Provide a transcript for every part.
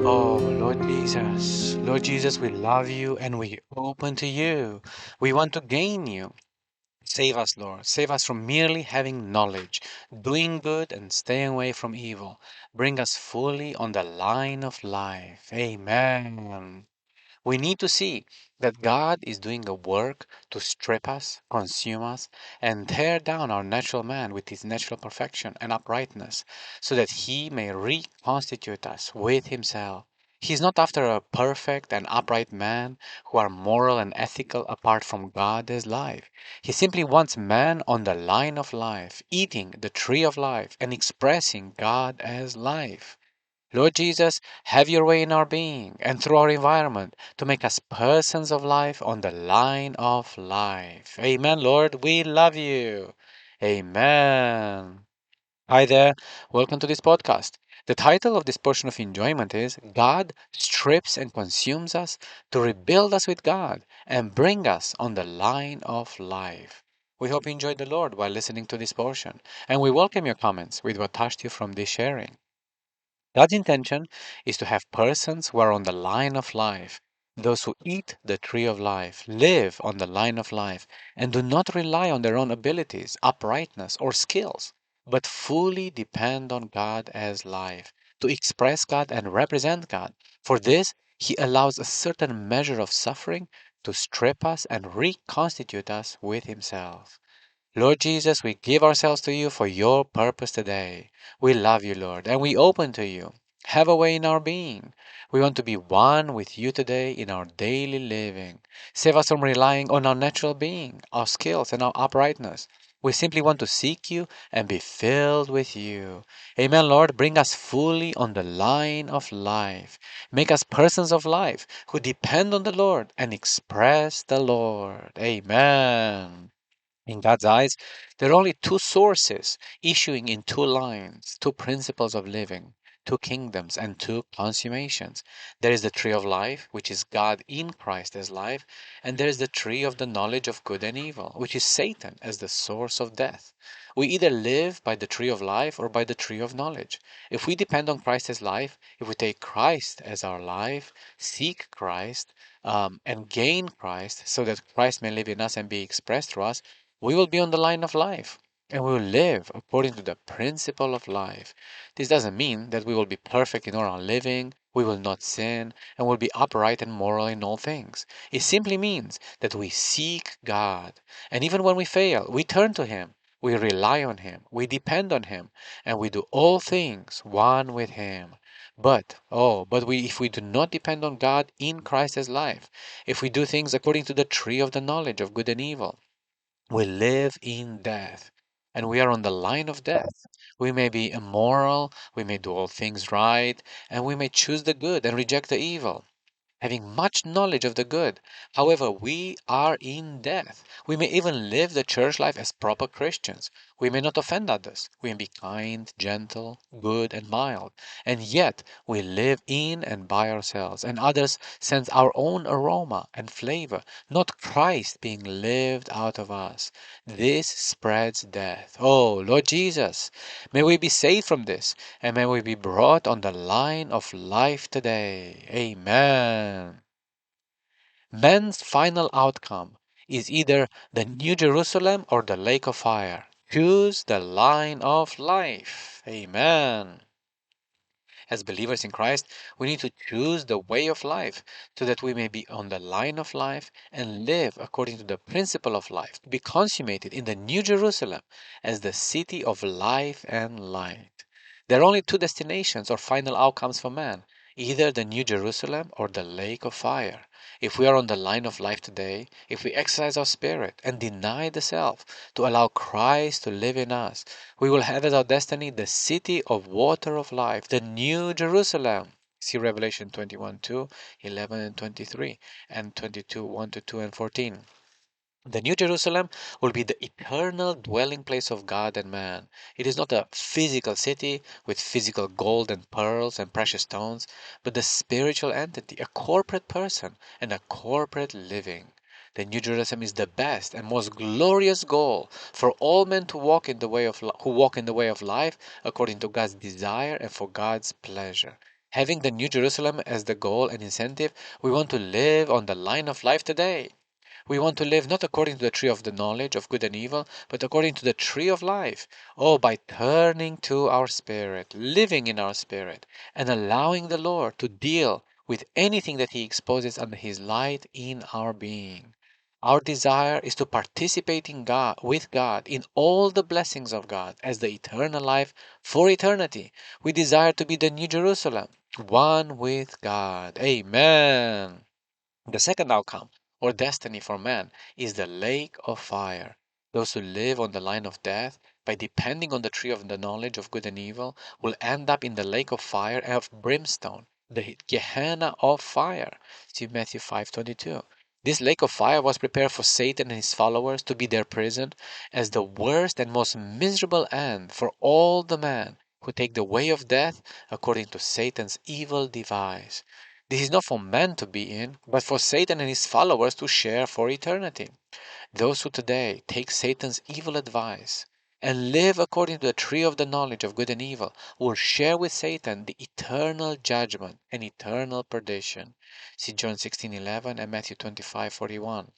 Oh, Lord Jesus, we love you and we open to you. We want to gain you. Save us, Lord. Save us from merely having knowledge, doing good and staying away from evil. Bring us fully on the line of life. Amen. We need to see that God is doing a work to strip us, consume us, and tear down our natural man with his natural perfection and uprightness, so that he may reconstitute us with himself. He is not after a perfect and upright man who are moral and ethical apart from God as life. He simply wants man on the line of life, eating the tree of life and expressing God as life. Lord Jesus, have your way in our being and through our environment to make us persons of life on the line of life. Amen, Lord. We love you. Amen. Hi there. Welcome to this podcast. The title of this portion of enjoyment is God strips and consumes us to rebuild us with God and bring us on the line of life. We hope you enjoyed the Lord while listening to this portion, and we welcome your comments with what touched you from this sharing. God's intention is to have persons who are on the line of life, those who eat the tree of life, live on the line of life, and do not rely on their own abilities, uprightness, or skills, but fully depend on God as life, to express God and represent God. For this, He allows a certain measure of suffering to strip us and reconstitute us with Himself. Lord Jesus, we give ourselves to you for your purpose today. We love you, Lord, and we open to you. Have a way in our being. We want to be one with you today in our daily living. Save us from relying on our natural being, our skills, and our uprightness. We simply want to seek you and be filled with you. Amen, Lord. Bring us fully on the line of life. Make us persons of life who depend on the Lord and express the Lord. Amen. In God's eyes, there are only two sources issuing in two lines, two principles of living, two kingdoms, and two consummations. There is the tree of life, which is God in Christ as life, and there is the tree of the knowledge of good and evil, which is Satan as the source of death. We either live by the tree of life or by the tree of knowledge. If we depend on Christ as life, if we take Christ as our life, seek Christ, and gain Christ so that Christ may live in us and be expressed through us, we will be on the line of life and we will live according to the principle of life. This doesn't mean that we will be perfect in all our living, we will not sin, and will be upright and moral in all things. It simply means that we seek God. And even when we fail, we turn to Him, we rely on Him, we depend on Him, and we do all things one with Him. If we do not depend on God in Christ as life, if we do things according to the tree of the knowledge of good and evil, we live in death, and we are on the line of death. We may be immoral, we may do all things right, and we may choose the good and reject the evil, having much knowledge of the good. However, we are in death. We may even live the church life as proper Christians. We may not offend others. We may be kind, gentle, good, and mild. And yet, we live in and by ourselves, and others sense our own aroma and flavor, not Christ being lived out of us. This spreads death. Oh, Lord Jesus, may we be saved from this, and may we be brought on the line of life today. Amen. Man's final outcome is either the New Jerusalem or the lake of fire. Choose the line of life. Amen. As believers in Christ, we need to choose the way of life so that we may be on the line of life and live according to the principle of life, to be consummated in the New Jerusalem as the city of life and light. There are only two destinations or final outcomes for man, either the New Jerusalem or the lake of fire. If we are on the line of life today, if we exercise our spirit and deny the self to allow Christ to live in us, we will have as our destiny the city of water of life, the New Jerusalem. See Revelation 21:2, 11 and 23, and 22, 1 to 2 and 14. The New Jerusalem will be the eternal dwelling place of God and man. It is not a physical city with physical gold and pearls and precious stones, but the spiritual entity, a corporate person and a corporate living. The New Jerusalem is the best and most glorious goal for all men to walk in the way of who walk in the way of life according to God's desire and for God's pleasure. Having the New Jerusalem as the goal and incentive, we want to live on the line of life today. We want to live not according to the tree of the knowledge of good and evil, but according to the tree of life. Oh, by turning to our spirit, living in our spirit, and allowing the Lord to deal with anything that He exposes under His light in our being. Our desire is to participate in God, with God, in all the blessings of God as the eternal life for eternity. We desire to be the New Jerusalem, one with God. Amen. The second outcome, or destiny for man, is the lake of fire. Those who live on the line of death, by depending on the tree of the knowledge of good and evil, will end up in the lake of fire and of brimstone, the Gehenna of fire. See Matthew 5:22. This lake of fire was prepared for Satan and his followers to be their prison as the worst and most miserable end for all the men who take the way of death according to Satan's evil device. This is not for men to be in, but for Satan and his followers to share for eternity. Those who today take Satan's evil advice and live according to the tree of the knowledge of good and evil will share with Satan the eternal judgment and eternal perdition. See John 16:11 and Matthew 25:41.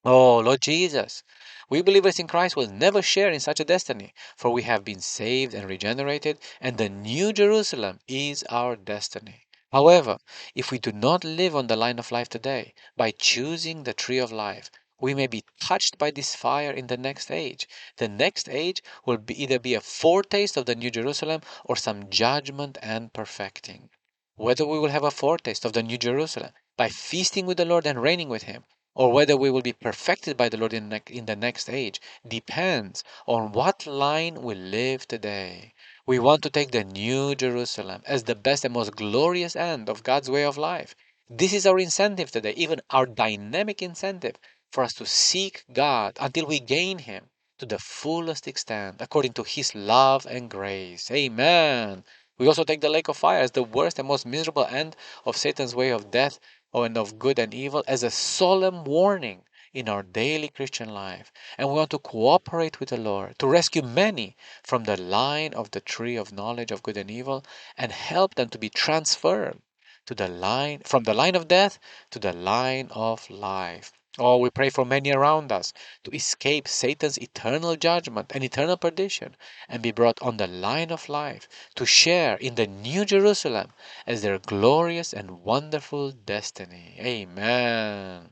Oh, Lord Jesus, we believers in Christ will never share in such a destiny, for we have been saved and regenerated, and the New Jerusalem is our destiny. However, if we do not live on the line of life today, by choosing the tree of life, we may be touched by this fire in the next age. The next age will either be a foretaste of the New Jerusalem or some judgment and perfecting. Whether we will have a foretaste of the New Jerusalem by feasting with the Lord and reigning with Him, or whether we will be perfected by the Lord in the next age, depends on what line we live today. We want to take the New Jerusalem as the best and most glorious end of God's way of life. This is our incentive today, even our dynamic incentive for us to seek God until we gain Him to the fullest extent according to His love and grace. Amen. We also take the lake of fire as the worst and most miserable end of Satan's way of death and of good and evil as a solemn warning in our daily Christian life. And we want to cooperate with the Lord to rescue many from the line of the tree of knowledge of good and evil and help them to be transferred to the line from the line of death to the line of life. Oh, we pray for many around us to escape Satan's eternal judgment and eternal perdition and be brought on the line of life to share in the New Jerusalem as their glorious and wonderful destiny. Amen.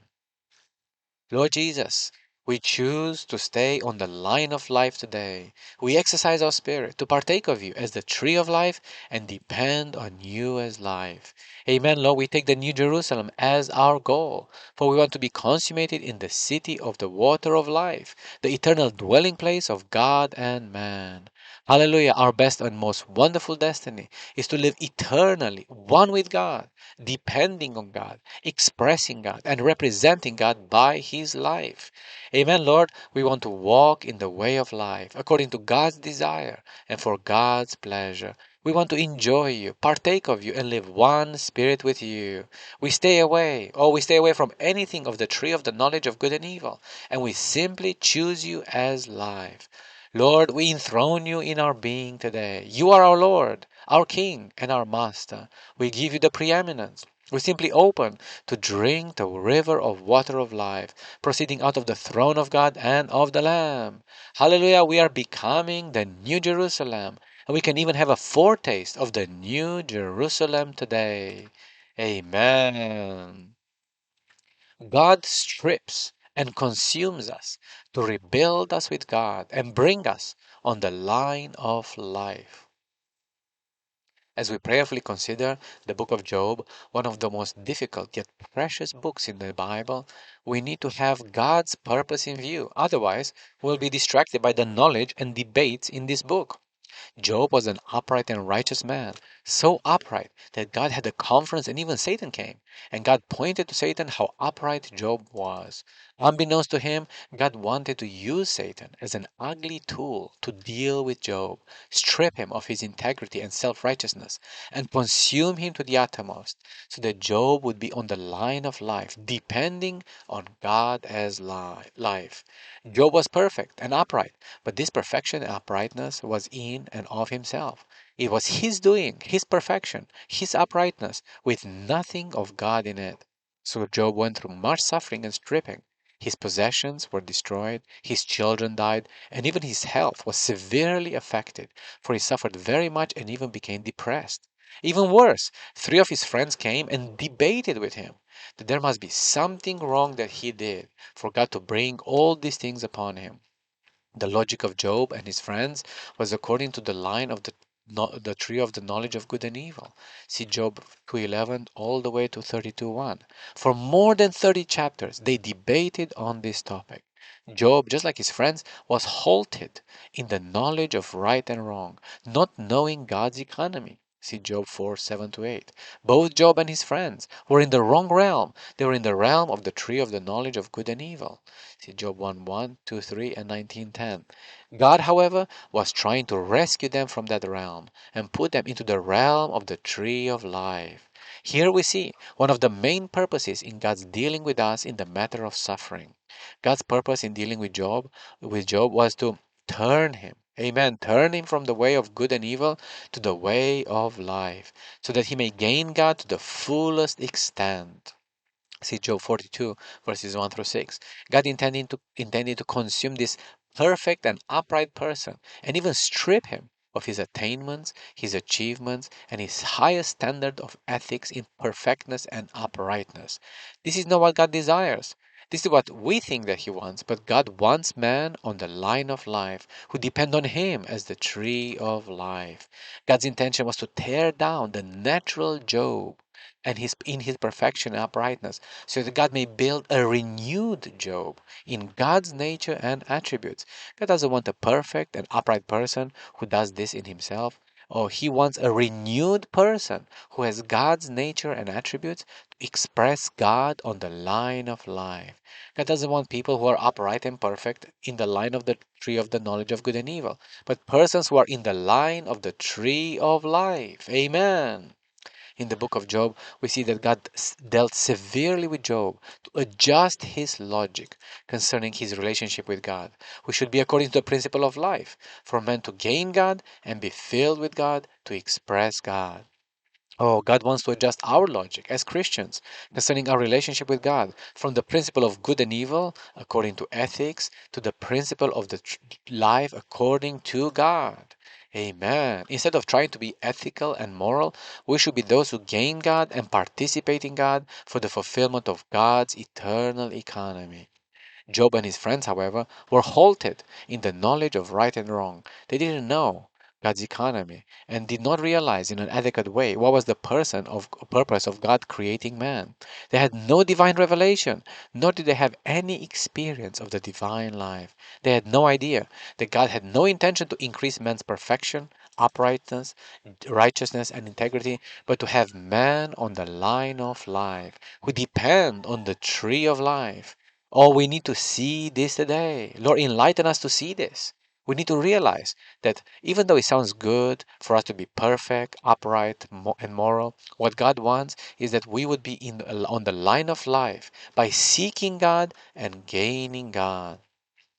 Lord Jesus, we choose to stay on the line of life today. We exercise our spirit to partake of you as the tree of life and depend on you as life. Amen, Lord. We take the New Jerusalem as our goal, for we want to be consummated in the city of the water of life, the eternal dwelling place of God and man. Hallelujah. Our best and most wonderful destiny is to live eternally, one with God, depending on God, expressing God, and representing God by His life. Amen, Lord. We want to walk in the way of life according to God's desire and for God's pleasure. We want to enjoy you, partake of you, and live one spirit with you. We stay away from anything of the tree of the knowledge of good and evil, and we simply choose you as life. Lord, we enthrone you in our being today. You are our Lord, our King, and our Master. We give you the preeminence. We simply open to drink the river of water of life, proceeding out of the throne of God and of the Lamb. Hallelujah, we are becoming the New Jerusalem, and we can even have a foretaste of the New Jerusalem today. Amen. God strips and consumes us to rebuild us with God and bring us on the line of life. As we prayerfully consider the book of Job, one of the most difficult yet precious books in the Bible, we need to have God's purpose in view. Otherwise, we'll be distracted by the knowledge and debates in this book. Job was an upright and righteous man, so upright that God had a conference and even Satan came. And God pointed to Satan how upright Job was. Unbeknownst to him, God wanted to use Satan as an ugly tool to deal with Job, strip him of his integrity and self righteousness, and consume him to the uttermost, so that Job would be on the line of life, depending on God as life. Job was perfect and upright, but this perfection and uprightness was in and of himself. It was his doing, his perfection, his uprightness, with nothing of God in it. So Job went through much suffering and stripping. His possessions were destroyed, his children died, and even his health was severely affected, for he suffered very much and even became depressed. Even worse, three of his friends came and debated with him that there must be something wrong that he did for God to bring all these things upon him. The logic of Job and his friends was according to the line of the tree of the knowledge of good and evil. See Job 2:11 all the way to 32:1. For more than 30 chapters, they debated on this topic. Job, just like his friends, was halted in the knowledge of right and wrong, not knowing God's economy. See Job 4:7 to 8. Both Job and his friends were in the wrong realm. They were in the realm of the tree of the knowledge of good and evil. See Job 1:1, 2:3, and 19:10. God, however, was trying to rescue them from that realm and put them into the realm of the tree of life. Here we see one of the main purposes in God's dealing with us in the matter of suffering. God's purpose in dealing with Job was to turn him, amen, turn him from the way of good and evil to the way of life, so that he may gain God to the fullest extent. See Job 42, verses 1 through 6. God intended to consume this perfect and upright person and even strip him of his attainments, his achievements, and his highest standard of ethics in perfectness and uprightness. This is not what God desires. This is what we think that he wants, but God wants man on the line of life who depend on him as the tree of life. God's intention was to tear down the natural Job and in his perfection and uprightness, so that God may build a renewed Job in God's nature and attributes. God doesn't want a perfect and upright person who does this in himself. Oh, he wants a renewed person who has God's nature and attributes to express God on the line of life. God doesn't want people who are upright and perfect in the line of the tree of the knowledge of good and evil, but persons who are in the line of the tree of life. Amen. In the book of Job, we see that God dealt severely with Job to adjust his logic concerning his relationship with God, which should be according to the principle of life, for man to gain God and be filled with God to express God. Oh, God wants to adjust our logic as Christians concerning our relationship with God from the principle of good and evil according to ethics to the principle of the life according to God. Amen. Instead of trying to be ethical and moral, we should be those who gain God and participate in God for the fulfillment of God's eternal economy. Job and his friends, however, were halted in the knowledge of right and wrong. They didn't know God's economy and did not realize in an adequate way what was the purpose of God creating man. They had no divine revelation, nor did they have any experience of the divine life. They had no idea that God had no intention to increase man's perfection, uprightness, righteousness, and integrity, but to have man on the line of life, who depend on the tree of life. Oh, we need to see this today. Lord, enlighten us to see this. We need to realize that even though it sounds good for us to be perfect, upright, and moral, what God wants is that we would be on the line of life by seeking God and gaining God.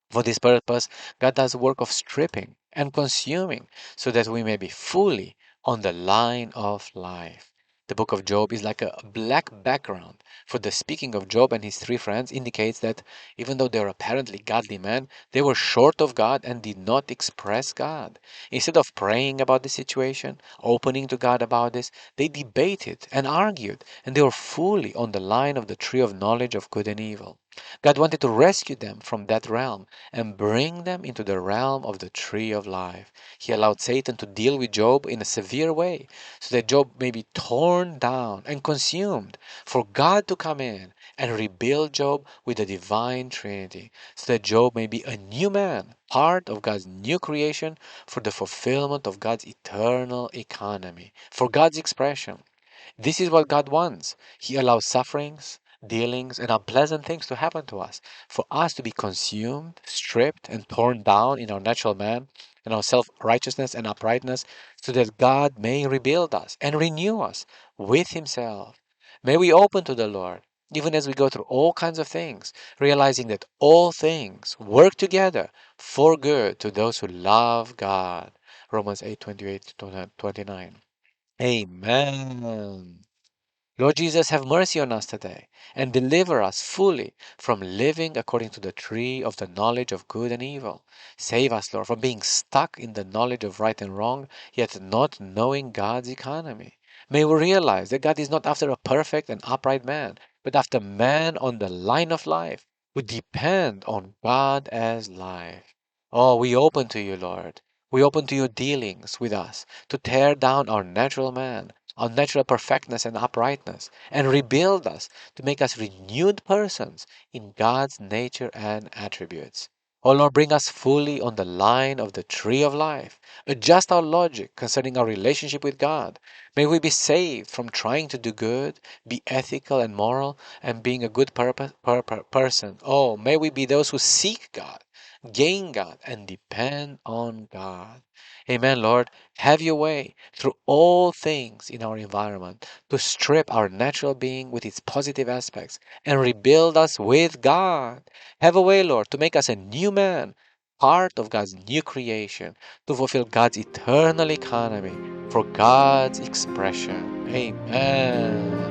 For this purpose, God does work of stripping and consuming so that we may be fully on the line of life. The book of Job is like a black background, for the speaking of Job and his three friends indicates that even though they were apparently godly men, they were short of God and did not express God. Instead of praying about the situation, opening to God about this, they debated and argued, and they were fully on the line of the tree of knowledge of good and evil. God wanted to rescue them from that realm and bring them into the realm of the tree of life. He allowed Satan to deal with Job in a severe way so that Job may be torn down and consumed, for God to come in and rebuild Job with the divine Trinity, so that Job may be a new man, part of God's new creation for the fulfillment of God's eternal economy, for God's expression. This is what God wants. He allows sufferings dealings, and unpleasant things to happen to us, for us to be consumed, stripped, and torn down in our natural man, and our self righteousness and uprightness, so that God may rebuild us and renew us with Himself. May we open to the Lord, even as we go through all kinds of things, realizing that all things work together for good to those who love God. Romans 8:28 to 29. Amen. Lord Jesus, have mercy on us today and deliver us fully from living according to the tree of the knowledge of good and evil. Save us, Lord, from being stuck in the knowledge of right and wrong, yet not knowing God's economy. May we realize that God is not after a perfect and upright man, but after man on the line of life who depend on God as life. Oh, we open to you, Lord. We open to your dealings with us to tear down our natural man, our natural perfectness and uprightness, and rebuild us to make us renewed persons in God's nature and attributes. O Lord, bring us fully on the line of the tree of life. Adjust our logic concerning our relationship with God. May we be saved from trying to do good, be ethical and moral, and being a good person. Oh, may we be those who seek God, gain God, and depend on God. Amen, Lord. Have your way through all things in our environment to strip our natural being with its positive aspects and rebuild us with God. Have a way, Lord, to make us a new man, part of God's new creation, to fulfill God's eternal economy for God's expression. Amen.